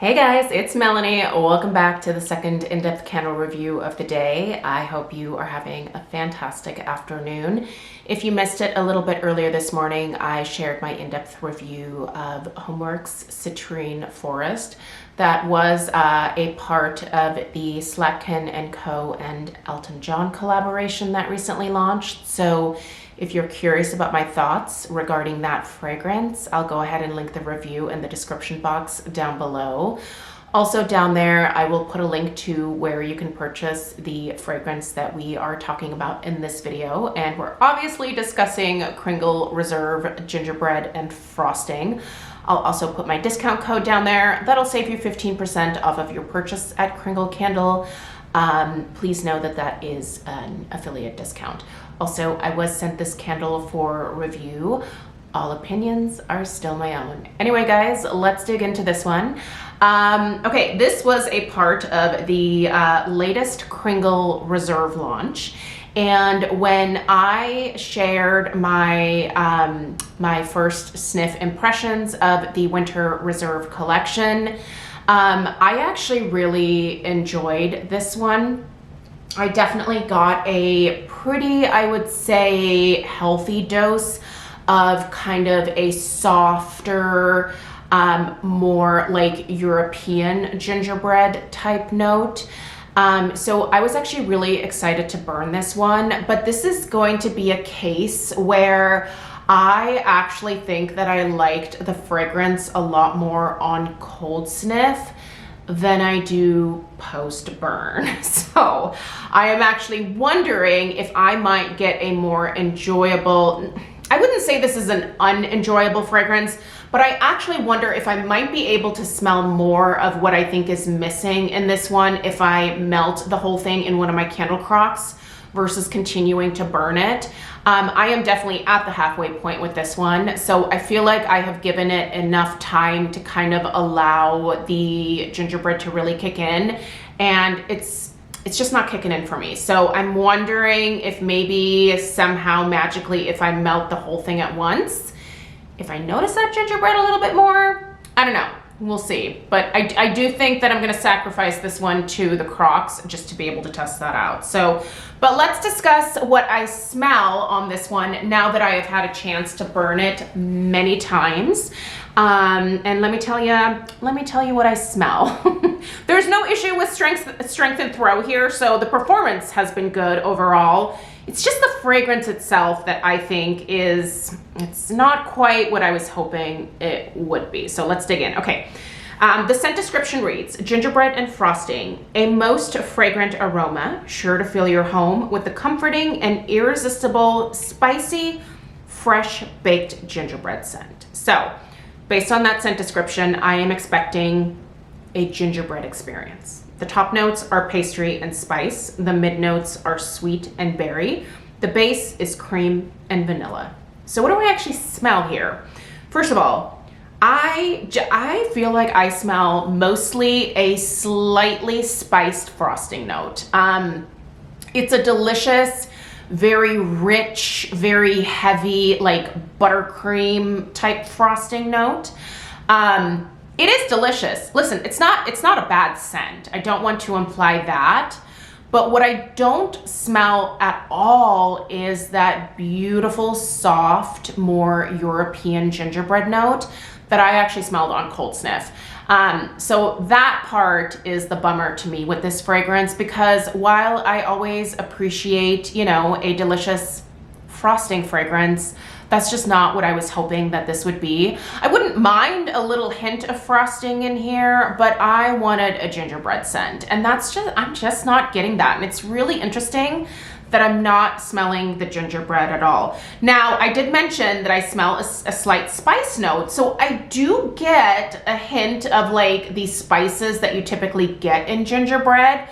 Hey guys, it's Melanie. Welcome back to the second in-depth candle review of the day. I hope you are having a fantastic afternoon. If you missed it a little bit earlier this morning, I shared my in-depth review of Homeworks Citrine Forest. That was a part of the Rakuten & Co. and Elton John collaboration that recently launched. So if you're curious about my thoughts regarding that fragrance, I'll go ahead and link the review in the description box down below. Also down there, I will put a link to where you can purchase the fragrance that we are talking about in this video. And we're obviously discussing Kringle Reserve Gingerbread and Frosting. I'll also put my discount code down there. That'll save you 15% off of your purchase at Kringle Candle. Please know that that is an affiliate discount. Also, I was sent this candle for review. All opinions are still my own. Anyway, guys, let's dig into this one. Okay, this was a part of the latest Kringle Reserve launch. And when I shared my, my first sniff impressions of the Winter Reserve collection, I actually really enjoyed this one. I definitely got a pretty, I would say, healthy dose of kind of a softer, more like European gingerbread type note. So I was actually really excited to burn this one, but this is going to be a case where I actually think that I liked the fragrance a lot more on cold sniff than I do post burn. So I am actually wondering if I might get a more enjoyable, I wouldn't say this is an unenjoyable fragrance, but I actually wonder if I might be able to smell more of what I think is missing in this one if I melt the whole thing in one of my candle crocks versus continuing to burn it. I am definitely at the halfway point with this one, so I feel like I have given it enough time to kind of allow the gingerbread to really kick in, and it's just not kicking in for me. So I'm wondering if maybe somehow magically, if I melt the whole thing at once, if I notice that gingerbread a little bit more. I don't know. We'll see. But I do think that I'm going to sacrifice this one to the Crocs just to be able to test that out. So, but let's discuss what I smell on this one now that I have had a chance to burn it many times. And let me tell you what I smell. There's no issue with strength and throw here, so the performance has been good overall. It's just the fragrance itself that I think it's not quite what I was hoping it would be. So let's dig in. Okay. The scent description reads, gingerbread and frosting, a most fragrant aroma, sure to fill your home with the comforting and irresistible, spicy, fresh baked gingerbread scent. So based on that scent description, I am expecting a gingerbread experience. The top notes are pastry and spice. The mid notes are sweet and berry. The base is cream and vanilla. So what do I actually smell here? First of all, I feel like I smell mostly a slightly spiced frosting note. It's a delicious, very rich, very heavy, like buttercream type frosting note. It is delicious. Listen, it's not a bad scent. I don't want to imply that. But what I don't smell at all is that beautiful, soft, more European gingerbread note that I actually smelled on cold sniff. So that part is the bummer to me with this fragrance, because while I always appreciate, you know, a delicious frosting fragrance, that's just not what I was hoping that this would be. I wouldn't mind a little hint of frosting in here, but I wanted a gingerbread scent, and I'm just not getting that. And it's really interesting that I'm not smelling the gingerbread at all. Now, I did mention that I smell a slight spice note, so I do get a hint of like these spices that you typically get in gingerbread.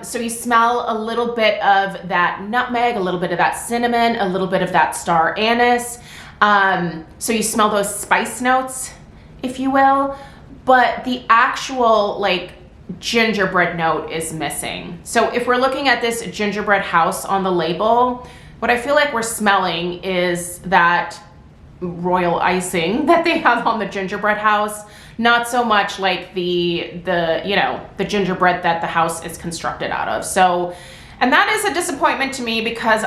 So you smell a little bit of that nutmeg, a little bit of that cinnamon, a little bit of that star anise. So you smell those spice notes, if you will, but the actual like gingerbread note is missing. So if we're looking at this gingerbread house on the label, what I feel like we're smelling is that royal icing that they have on the gingerbread house, not so much like the the gingerbread that the house is constructed out of. So, and that is a disappointment to me because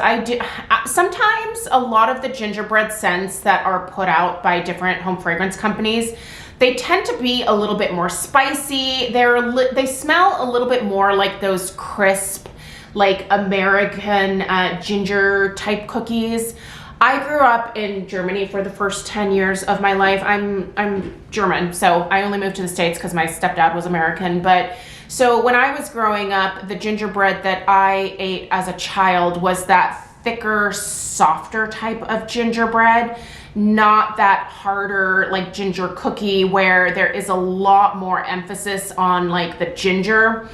sometimes a lot of the gingerbread scents that are put out by different home fragrance companies, they tend to be a little bit more spicy. They smell a little bit more like those crisp, like American ginger type cookies. I grew up in Germany for the first 10 years of my life. I'm German, so I only moved to the States because my stepdad was American. But so when I was growing up, the gingerbread that I ate as a child was that thicker, softer type of gingerbread, not that harder like ginger cookie where there is a lot more emphasis on like the ginger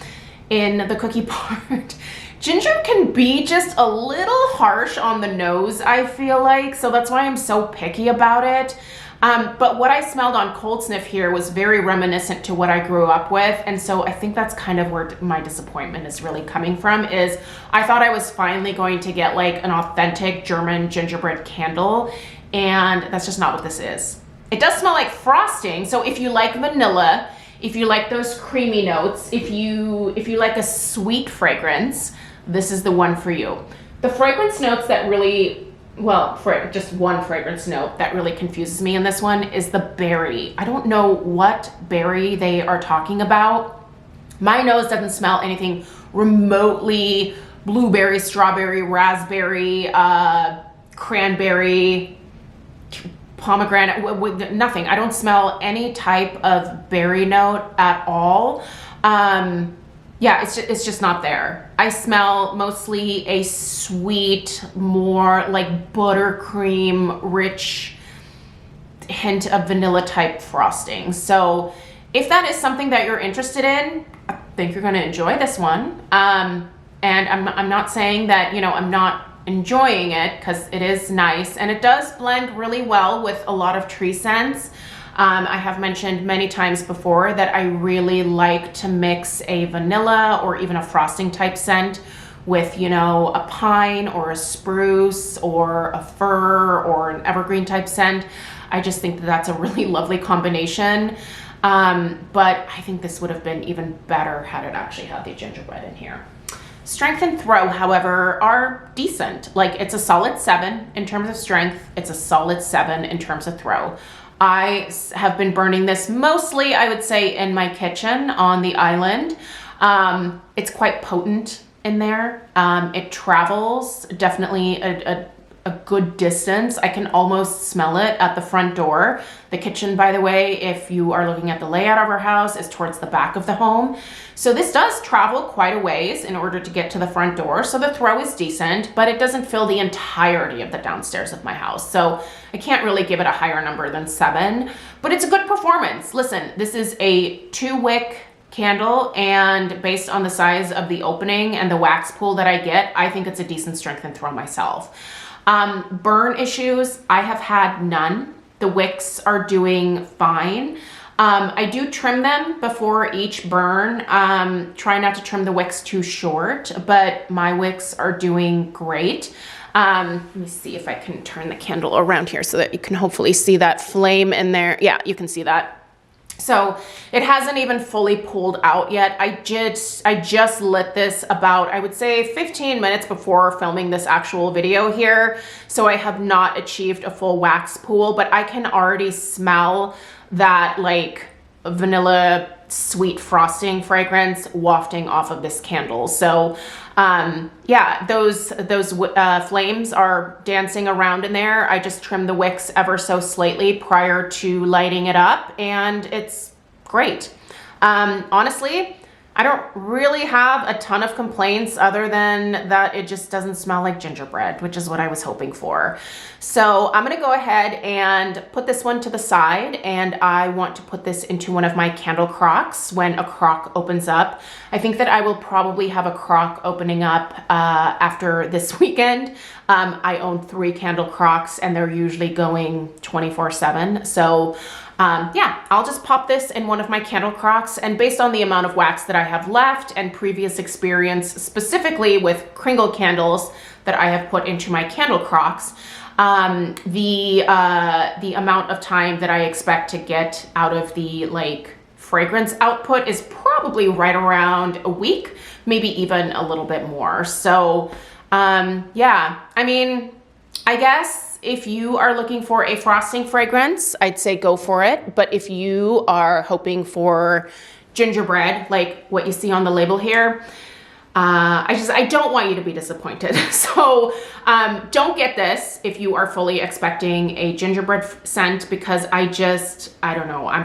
in the cookie part. Ginger can be just a little harsh on the nose, I feel like, so that's why I'm so picky about it. But what I smelled on Cold Sniff here was very reminiscent to what I grew up with, and so I think that's kind of where my disappointment is really coming from, is I thought I was finally going to get like an authentic German gingerbread candle, and that's just not what this is. It does smell like frosting, so if you like vanilla, if you like those creamy notes, if you like a sweet fragrance, this is the one for you. The fragrance notes that really, well, just one fragrance note that really confuses me in this one is the berry. I don't know what berry they are talking about. My nose doesn't smell anything remotely blueberry, strawberry, raspberry, cranberry, pomegranate, nothing. I don't smell any type of berry note at all. Yeah, it's just not there. I smell mostly a sweet, more like buttercream, rich hint of vanilla type frosting. So if that is something that you're interested in, I think you're gonna enjoy this one. And I'm not saying that, I'm not enjoying it, because it is nice and it does blend really well with a lot of tree scents. I have mentioned many times before that I really like to mix a vanilla or even a frosting type scent with, a pine or a spruce or a fir or an evergreen type scent. I just think that that's a really lovely combination. But I think this would have been even better had it actually had the gingerbread in here. Strength and throw, however, are decent. Like, it's a solid 7 in terms of strength. It's a solid 7 in terms of throw. I have been burning this mostly, I would say, in my kitchen on the island. It's quite potent in there. It travels definitely a good distance. I can almost smell it at the front door. The kitchen, by the way, if you are looking at the layout of our house, is towards the back of the home. So this does travel quite a ways in order to get to the front door. So the throw is decent, but it doesn't fill the entirety of the downstairs of my house. So I can't really give it a higher number than 7, but it's a good performance. Listen, this is a 2-wick candle, and based on the size of the opening and the wax pool that I get, I think it's a decent strength and throw myself. Burn issues, I have had none. The wicks are doing fine. I do trim them before each burn. Try not to trim the wicks too short, but my wicks are doing great. Let me see if I can turn the candle around here so that you can hopefully see that flame in there. Yeah, you can see that. So it hasn't even fully pulled out yet. I just lit this about, I would say, 15 minutes before filming this actual video here. So I have not achieved a full wax pool, but I can already smell that like vanilla sweet frosting fragrance wafting off of this candle. So yeah, those flames are dancing around in there. I just trimmed the wicks ever so slightly prior to lighting it up, and it's great. Honestly, I don't really have a ton of complaints other than that it just doesn't smell like gingerbread, which is what I was hoping for. So I'm gonna go ahead and put this one to the side, and I want to put this into one of my candle crocks when a crock opens up. I think that I will probably have a crock opening up after this weekend. I own 3 candle crocks and they're usually going 24/7. So yeah, I'll just pop this in one of my candle crocks, and based on the amount of wax that I have left and previous experience specifically with Kringle candles that I have put into my candle crocks, the amount of time that I expect to get out of the like fragrance output is probably right around a week, maybe even a little bit more. So yeah, I mean, I guess if you are looking for a frosting fragrance, I'd say go for it. But if you are hoping for gingerbread, like what you see on the label here, I don't want you to be disappointed. So don't get this if you are fully expecting a gingerbread scent, because I don't know, I'm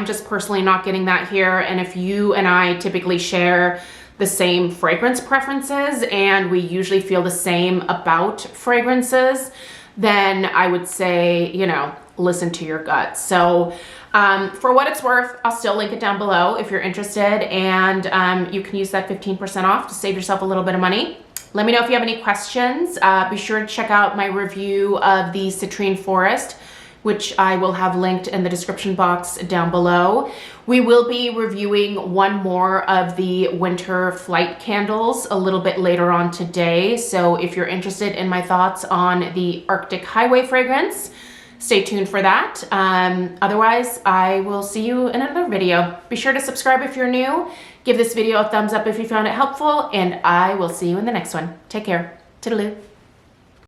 just personally not getting that here. And if you and I typically share the same fragrance preferences and we usually feel the same about fragrances, then I would say, you know, listen to your gut. So for what it's worth, I'll still link it down below if you're interested, and you can use that 15% off to save yourself a little bit of money. Let me know if you have any questions. Be sure to check out my review of the Citrine Forest, which I will have linked in the description box down below. We will be reviewing one more of the winter flight candles a little bit later on today. So if you're interested in my thoughts on the Arctic Highway fragrance, stay tuned for that. Otherwise, I will see you in another video. Be sure to subscribe if you're new. Give this video a thumbs up if you found it helpful, and I will see you in the next one. Take care. Toodaloo.